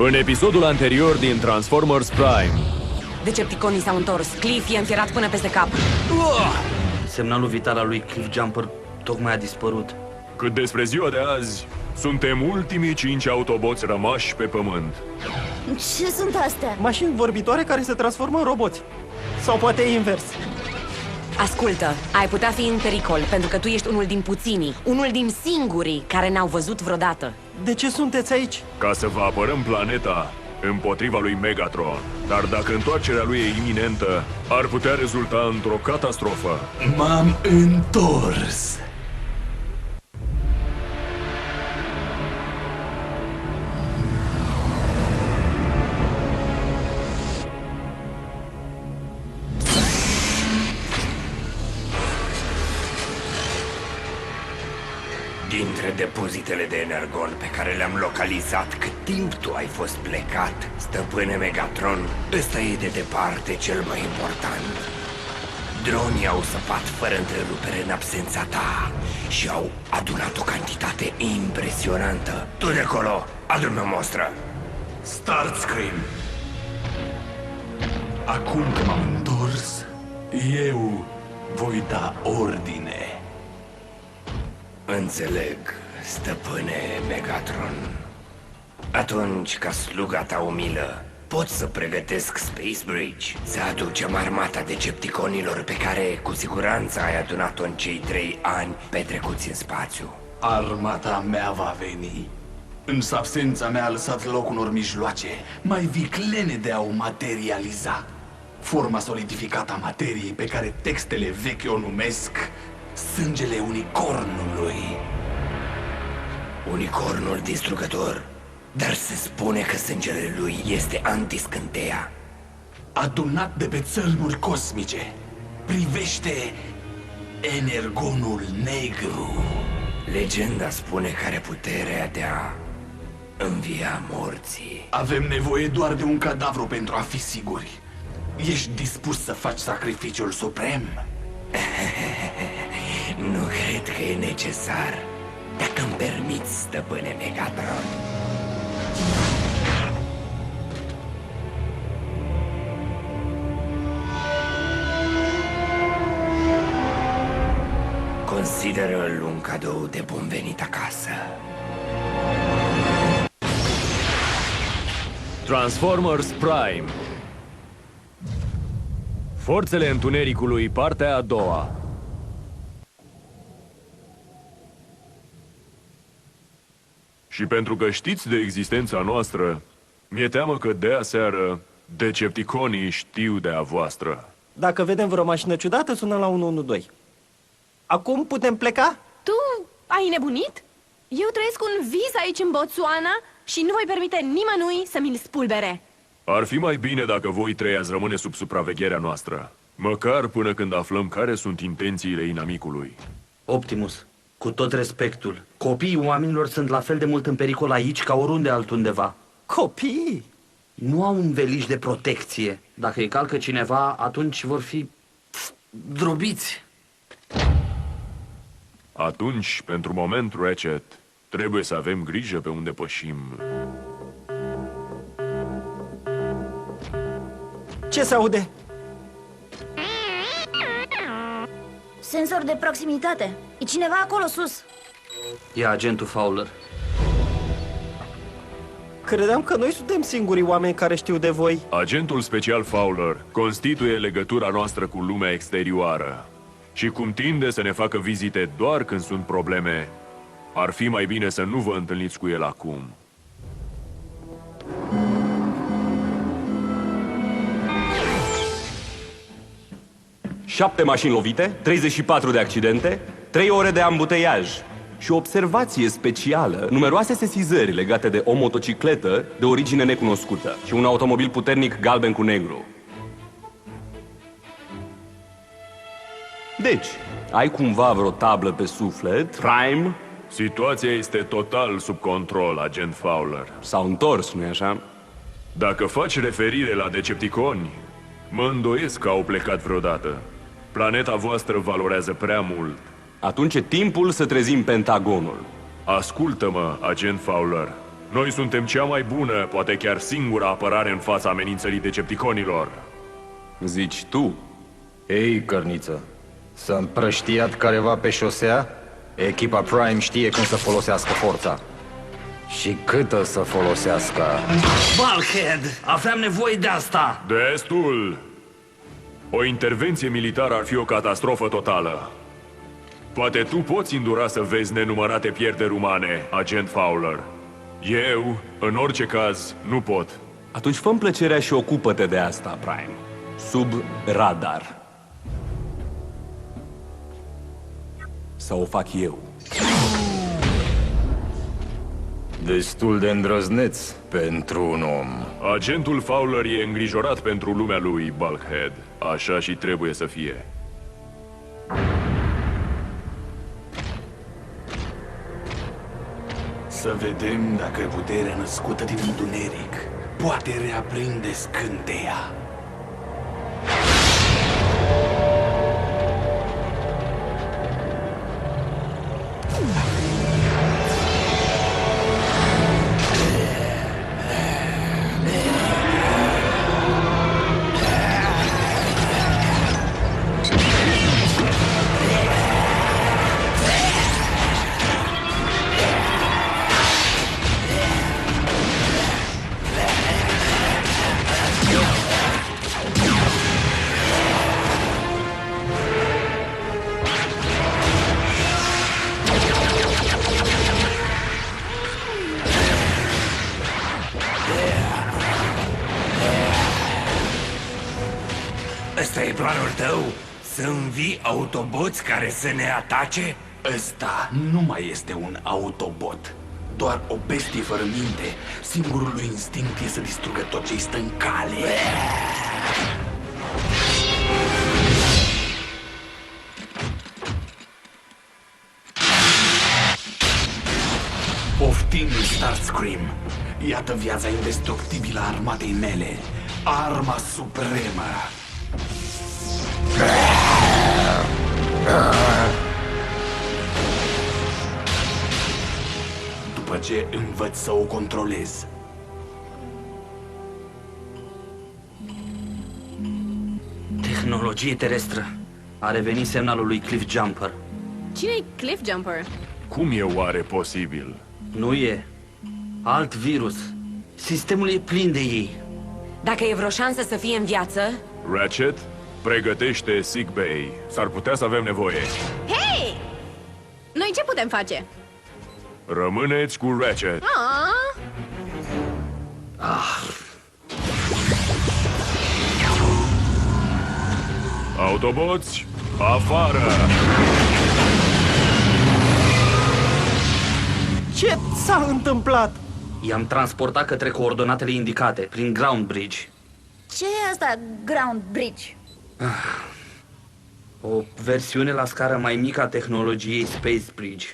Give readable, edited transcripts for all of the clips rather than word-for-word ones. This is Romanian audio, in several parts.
În episodul anterior din Transformers Prime. Decepticonii s-au întors. Cliff e înfierat până peste cap. Semnalul vital al lui Cliff Jumper tocmai a dispărut. Cât despre ziua de azi, suntem ultimii 5 autoboți rămași pe pământ. Ce sunt astea? Mașini vorbitoare care se transformă în roboți. Sau poate invers. Ascultă, ai putea fi în pericol, pentru că tu ești unul din puținii, unul din singurii care n-au văzut vreodată. De ce sunteți aici? Ca să vă apărăm planeta împotriva lui Megatron. Dar dacă întoarcerea lui e iminentă, ar putea rezulta într-o catastrofă. M-am întors! Dintre depozitele de energon pe care le-am localizat cât timp tu ai fost plecat, stăpâne Megatron, ăsta e de departe cel mai important. Dronii au săpat fără întrerupere în absența ta și au adunat o cantitate impresionantă. Tu de acolo, adu-mi o mostră. Starscream! Acum că m-am întors, eu voi da ordine. Înțeleg, stăpâne Megatron. Atunci, ca sluga ta umilă, pot să pregătesc Space Bridge, să aducem armata decepticonilor pe care cu siguranță ai adunat-o în cei 3 ani petrecuți în spațiu. Armata mea va veni. Însă absența mea a lăsat loc unor mijloace mai viclene de a o materializa. Forma solidificată a materiei pe care textele vechi o numesc sângele unicornului. Unicornul distrugător. Dar se spune că sângele lui este antiscânteia. Adunat de pe țărmuri cosmice, privește energonul negru. Legenda spune că are puterea de a învia morții. Avem nevoie doar de un cadavru pentru a fi siguri. Ești dispus să faci sacrificiul suprem? Nu cred că e necesar, dacă îmi permiți, stăpâne Megatron. Consideră-l un cadou de bun venit acasă. Transformers Prime. Forțele Întunericului, partea a doua. Și pentru că știți de existența noastră, mi-e teamă că de aseară Decepticonii știu de a voastră. Dacă vedem vreo mașină ciudată, sunăm la 112. Acum putem pleca? Tu ai nebunit? Eu trăiesc un vis aici în Botswana și nu voi permite nimănui să mi-l spulbere. Ar fi mai bine dacă voi trei ați rămâne sub supravegherea noastră. Măcar până când aflăm care sunt intențiile inamicului. Optimus, cu tot respectul, copiii oamenilor sunt la fel de mult în pericol aici ca oriunde altundeva. Copii? Nu au un veliș de protecție. Dacă îi calcă cineva, atunci vor fi drobiți. Atunci, pentru moment, Ratchet, trebuie să avem grijă pe unde pășim. Ce se aude? Senzor de proximitate. E cineva acolo sus. E agentul Fowler. Credeam că noi suntem singurii oameni care știu de voi. Agentul special Fowler constituie legătura noastră cu lumea exterioară. Și cum tinde să ne facă vizite doar când sunt probleme, ar fi mai bine să nu vă întâlniți cu el acum. Șapte mașini lovite, 34 de accidente, 3 ore de ambuteiaj. Și o observație specială, numeroase sesizări legate de o motocicletă de origine necunoscută și un automobil puternic galben cu negru. Deci, ai cumva vreo tablă pe suflet, Prime? Situația este total sub control, agent Fowler. S-au întors, nu-i așa? Dacă faci referire la Decepticoni, mă îndoiesc că au plecat vreodată. Planeta voastră valorează prea mult. Atunci e timpul să trezim Pentagonul. Ascultă-mă, agent Fowler. Noi suntem cea mai bună, poate chiar singura apărare în fața amenințării decepticonilor. Zici tu? Ei, cărniță, s-a împrăștiat careva pe șosea? Echipa Prime știe când să folosească forța. Și câtă să folosească. Bulkhead! Aveam nevoie de asta! Destul! O intervenție militară ar fi o catastrofă totală. Poate tu poți îndura să vezi nenumărate pierderi umane, agent Fowler. Eu, în orice caz, nu pot. Atunci fă-mi plăcerea și ocupă-te de asta, Prime. Sub radar. Sau o fac eu. Destul de îndrăzneț pentru un om. Agentul Fowler e îngrijorat pentru lumea lui, Bulkhead. Așa și trebuie să fie. Să vedem dacă puterea născută din întuneric poate reaprinde scânteia. Ăsta e planul tău? Să învii autoboți care să ne atace? Ăsta nu mai este un autobot, doar o bestie fără minte. Singurul lui instinct e să distrugă tot ce-i stă în cale. Poftim, Starscream. Iată viața indestructibilă a armatei mele. Arma supremă. După ce învăț să o controlez. Tehnologie terestră. A revenit semnalul lui Cliff Jumper. Cine-i Cliff Jumper? Cum e oare posibil? Nu e. Alt virus. Sistemul e plin de ei. Dacă e vreo șansă să fie în viață, Ratchet, pregătește sickbay. S-ar putea să avem nevoie. Hei! Noi ce putem face? Rămâneți cu Ratchet. Autoboți, afară! Ce s-a întâmplat? I-am transportat către coordonatele indicate, prin Ground Bridge. Ce e asta, Ground Bridge? O versiune la scară mai mică a tehnologiei Space Bridge.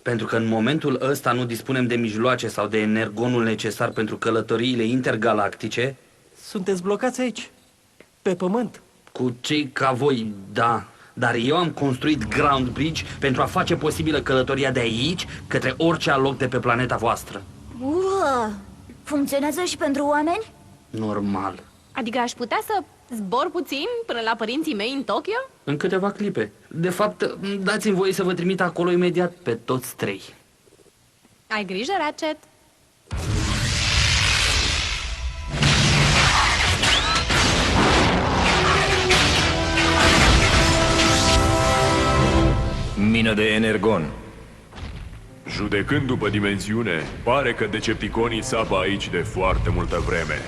Pentru că în momentul ăsta nu dispunem de mijloace sau de energonul necesar pentru călătoriile intergalactice. Sunteți blocați aici, pe pământ. Cu cei ca voi, da. Dar eu am construit Ground Bridge pentru a face posibilă călătoria de aici către orice alt loc de pe planeta voastră. Funcționează și pentru oameni? Normal. Adică aș putea să zbor puțin până la părinții mei în Tokyo? În câteva clipe. De fapt, dați-mi voie să vă trimit acolo imediat pe toți trei. Ai grijă, Ratchet. Mină de energon. Judecând după dimensiune, pare că decepticonii sapă aici de foarte multă vreme.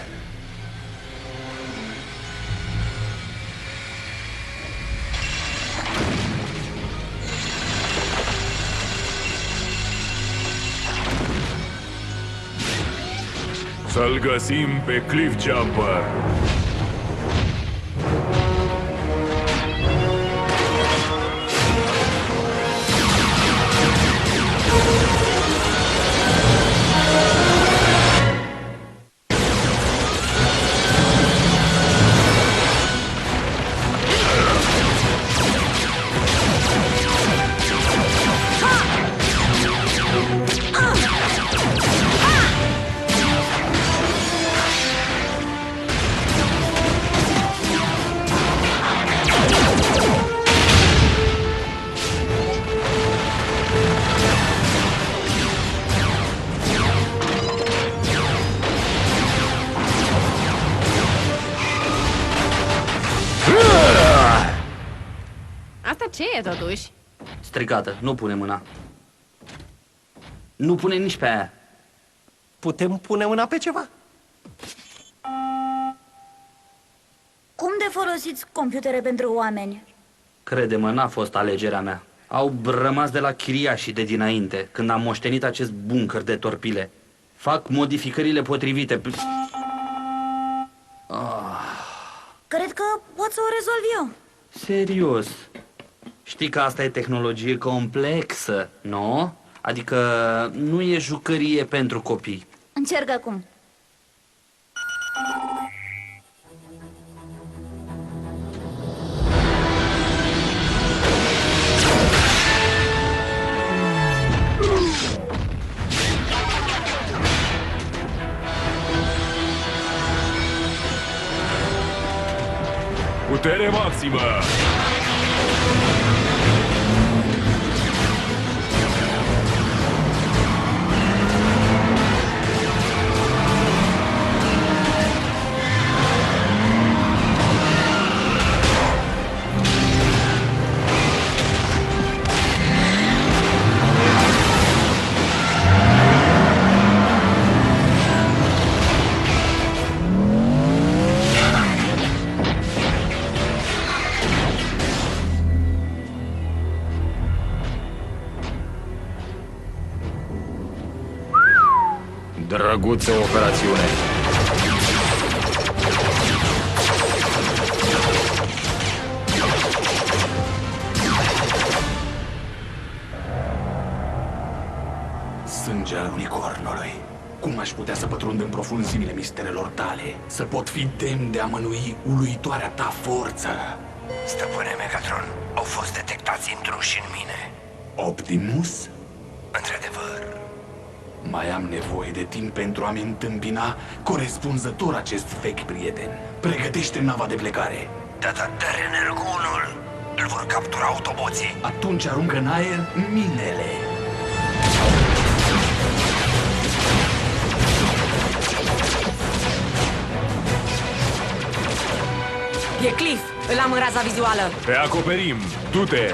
Să-l găsim pe Cliff Jumper. totuși. Stricată, nu pune mâna. Nu pune nici pe aia. Putem pune mâna pe ceva? Cum de folosiți computere pentru oameni? Crede-mă, n-a fost alegerea mea. Au rămas de la chiriașii de dinainte, când am moștenit acest buncăr de torpile. Fac modificările potrivite. Cred că pot să o rezolv eu. Serios. Știi că asta e tehnologie complexă, nu? Adică nu e jucărie pentru copii. Încerc acum. Putere maximă! Drăguță operațiune. Sânge al unicornului. Cum aș putea să pătrund în profunzimile misterelor tale? Să pot fi demn de a mânui uluitoarea ta forță? Stăpâne Megatron, au fost detectați intruși în mine. Optimus? Într-adevăr. Mai am nevoie de timp pentru a-mi întâmpina corespunzător acest vechi prieten. Pregătește nava de plecare. Data de energonul, îl vor captura autoboții. Atunci aruncă în aer minele. E Cliff! Îl am în raza vizuală! Te acoperim! Du-te!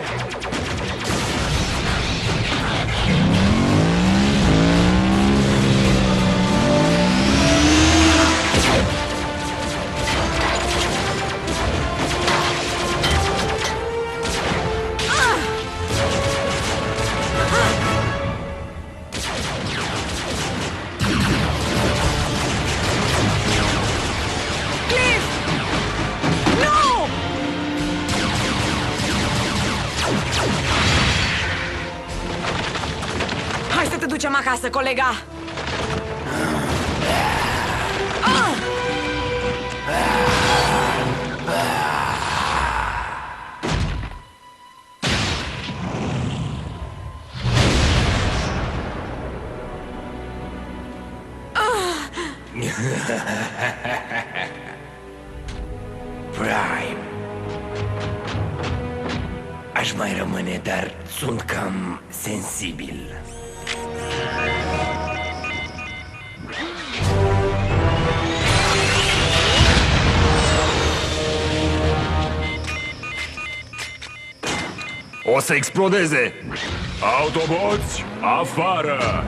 Hai să te ducem acasă, colega! Prime. Aș mai rămâne, dar sunt cam sensibil. O să explodeze! Autoboți, afară!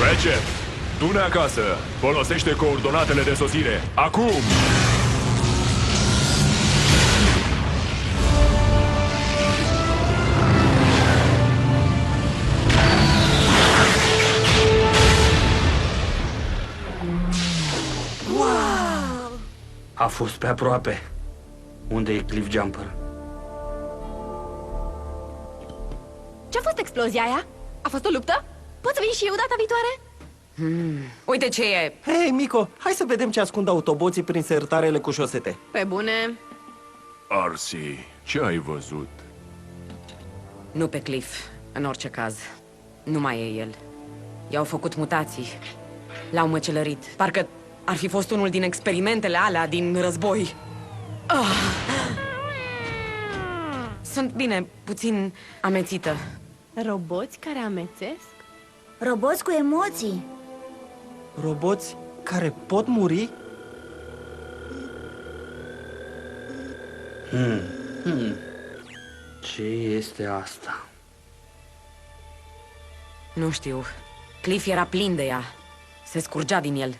Ratchet, du-ne acasă! Folosește coordonatele de sosire! Acum! A fost pe aproape. Unde e Cliff Jumper? Ce-a fost explozia aia? A fost o luptă? Pot să vin și eu data viitoare? Uite ce e! Hei, Mico, hai să vedem ce ascund autoboții prin sertarele cu șosete. Pe bune. Arsi, ce ai văzut? Nu pe Cliff, în orice caz. Nu mai e el. I-au făcut mutații. L-au măcelărit. Parcă ar fi fost unul din experimentele alea din război. sunt bine, puțin amețită. Roboți care amețesc? Roboți cu emoții. Roboți care pot muri? Ce este asta? Nu știu. Cliff era plin de ea. Se scurgea din el.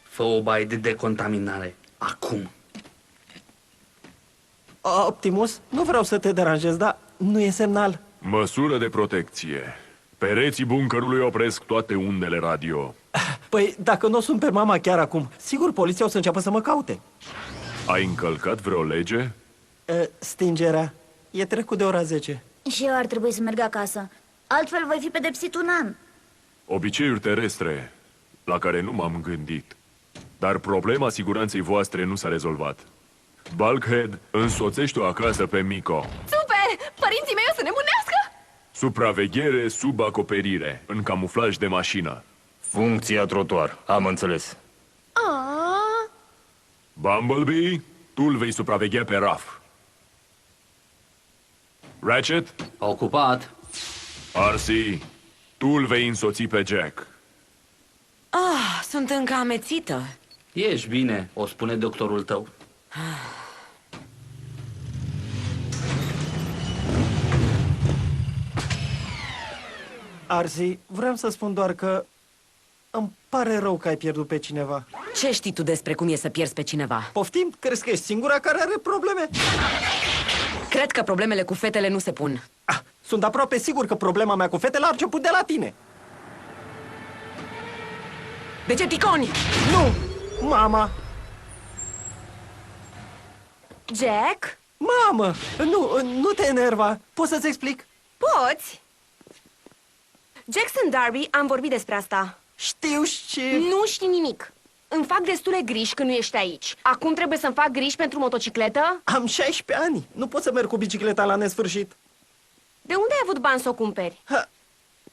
Fă o baie de decontaminare. Acum. Optimus, nu vreau să te deranjez, dar nu e semnal. Măsură de protecție. Pereții buncărului opresc toate undele radio. Păi, dacă nu o sun pe mama chiar acum, sigur poliția o să înceapă să mă caute. Ai încălcat vreo lege? Stingerea. E trecut de ora 10. Și eu ar trebui să merg acasă. Altfel voi fi pedepsit un an. Obiceiuri terestre la care nu m-am gândit. Dar problema siguranței voastre nu s-a rezolvat. Bulkhead, însoțește-o acasă pe Miko. Super! Părinții mei o să nebunească! Supraveghere sub acoperire, în camuflaj de mașină. Funcția trotuar, am înțeles. Ah, Bumblebee, tu îl vei supraveghea pe Raf. Ratchet, Ocupat. RC, tu îl vei însoți pe Jack. Sunt încă amețită. Ești bine, o spune doctorul tău. Arzi, vreau să spun doar că îmi pare rău că ai pierdut pe cineva. Ce știi tu despre cum e să pierzi pe cineva? Poftim? Crezi că ești singura care are probleme? Cred că problemele cu fetele nu se pun. Sunt aproape sigur că problema mea cu fetele a început de la tine. Decepticoni! Nu! Mama! Jack? Mamă! Nu te enerva! Poți să-ți explic? Poți? Jackson Darby, am vorbit despre asta. Știu și... Nu știi nimic. Îmi fac destule griji că nu ești aici. Acum trebuie să-mi fac griji pentru motocicletă? Am 16 ani. Nu pot să merg cu bicicleta la nesfârșit. De unde ai avut bani să o cumperi?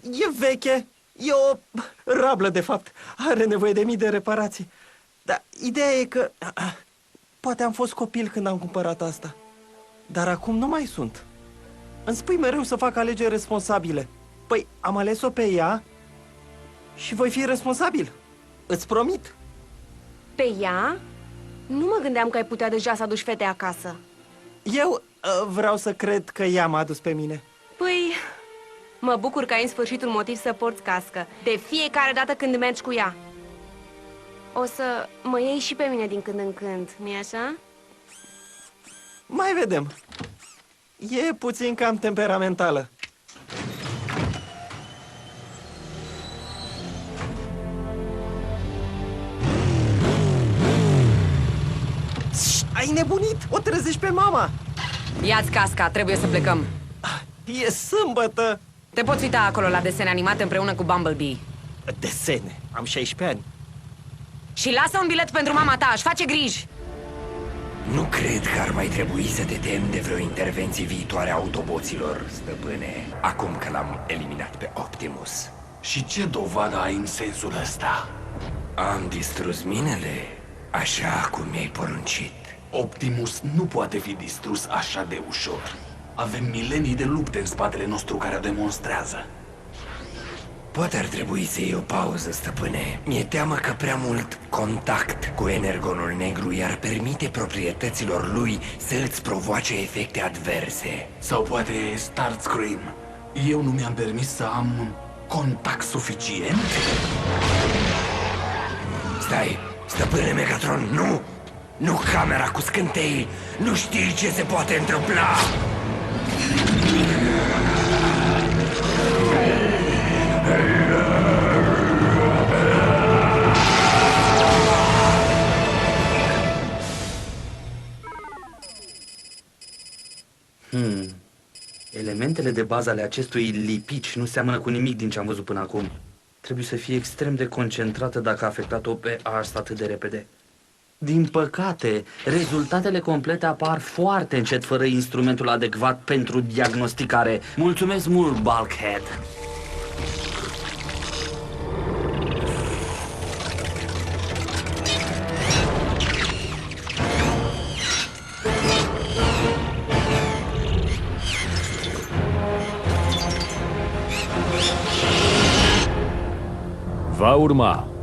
E veche. E o rablă, de fapt. Are nevoie de mii de reparații. Dar ideea e că... Poate am fost copil când am cumpărat asta. Dar acum nu mai sunt. Îmi spui mereu să fac alegeri responsabile. Păi, am ales-o pe ea și voi fi responsabil. Îți promit. Pe ea? Nu mă gândeam că ai putea deja să aduci fete acasă. Eu vreau să cred că ea m-a adus pe mine. Păi, mă bucur că ai în sfârșit un motiv să porți cască. De fiecare dată când mergi cu ea. O să mă iei și pe mine din când în când, nu-i așa? Mai vedem. E puțin cam temperamentală. Ai nebunit? O trezești pe mama! Ia-ți casca, trebuie să plecăm. E sâmbătă! Te poți uita acolo la desene animate împreună cu Bumblebee. Desene? Am 16 ani. Și lasă un bilet pentru mama ta, își face griji. Nu cred că ar mai trebui să te temi de vreo intervenție viitoare a autoboților, stăpâne, acum că l-am eliminat pe Optimus. Și ce dovadă ai în sensul ăsta? Am distrus minele, așa cum mi-ai poruncit. Optimus nu poate fi distrus așa de ușor. Avem milenii de lupte în spatele nostru care o demonstrează. Poate ar trebui să iei o pauză, stăpâne. Mi-e teamă că prea mult contact cu energonul negru i-ar permite proprietăților lui să îți provoace efecte adverse. Sau poate Starscream. Eu nu mi-am permis să am contact suficient? Stai, stăpâne Megatron, nu! Nu camera cu scântei! Nu știi ce se poate întâmpla! Elementele de bază ale acestui lipici nu seamănă cu nimic din ce am văzut până acum. Trebuie să fie extrem de concentrată dacă a afectat-o pe asta atât de repede. Din păcate, rezultatele complete apar foarte încet fără instrumentul adecvat pentru diagnosticare. Mulțumesc mult, Bulkhead! Va urma